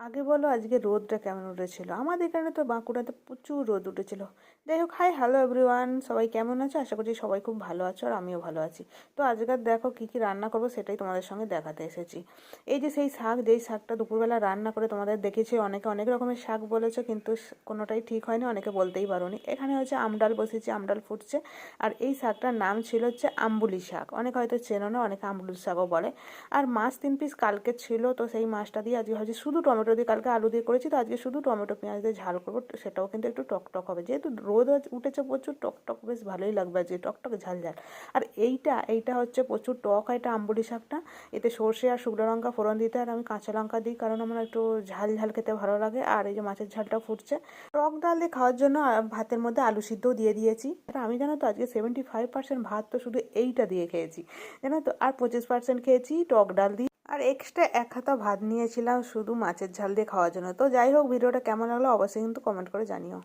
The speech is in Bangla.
আগে বলো আজকে রোদটা কেমন উঠেছিল? আমাদের এখানে তো বাঁকুড়াতে প্রচুর রোদ উঠেছিল। যাই হোক, হাই হ্যালো এভরিওয়ান, সবাই কেমন আছো? আশা করছি সবাই খুব ভালো আছো আর আমিও ভালো আছি। তো আজকের দেখো কী কী রান্না করবো সেটাই তোমাদের সঙ্গে দেখাতে এসেছি। এই যে সেই শাক, যেই শাকটা দুপুরবেলা রান্না করে তোমাদের দেখেছি, অনেকে অনেক রকমের শাক বলেছো, কিন্তু কোনোটাই ঠিক হয়নি, অনেকে বলতেই পারোনি। এখানে হচ্ছে আমডাল বসেছি, আমডাল ফুটছে। আর এই শাকটার নাম ছিল হচ্ছে আম্বুলি শাক, অনেকে হয়তো চেনো না, অনেকে আম্বুলি শাকও বলে। আর মাছ 3 পিস কালকে ছিল, তো সেই মাছটা দিয়ে আজকে ভাবছি শুধু টমেটো দিয়ে, কালকে আলু দিয়ে করেছি, তো আজকে শুধু টমেটো পেঁয়াজ দিয়ে ঝাল করবো। সেটাও কিন্তু একটু টকটক হবে, যেহেতু রোদ উঠেছে প্রচুর, টকটক বেশ ভালোই লাগবে আজকে, টকটক ঝাল ঝাল। আর এইটা হচ্ছে প্রচুর টক, এটা আম্বুলি শাকটা। এতে সর্ষে আর শুকনো লঙ্কা ফোড়ন দিতে, আর আমি কাঁচা লঙ্কা দিই, কারণ আমার একটু ঝাল ঝাল খেতে ভালো লাগে। আর এই যে মাছের ঝালটা ফুটছে, টক ডাল দিয়ে খাওয়ার জন্য ভাতের মধ্যে আলু সিদ্ধও দিয়ে দিয়েছি। আর আমি জানো তো আজকে 75% ভাত তো শুধু এইটা দিয়ে খেয়েছি, জানো তো। আর 25% খেয়েছি টক ডাল দিয়ে, আর এক্সট্রা 1 হাতা ভাত নিয়েছিলাম শুধু মাছের ঝাল দিয়ে খাওয়ার জন্য। তো যাই হোক, ভিডিওটা কেমন লাগলো অবশ্যই কিন্তু কমেন্ট করে জানিও।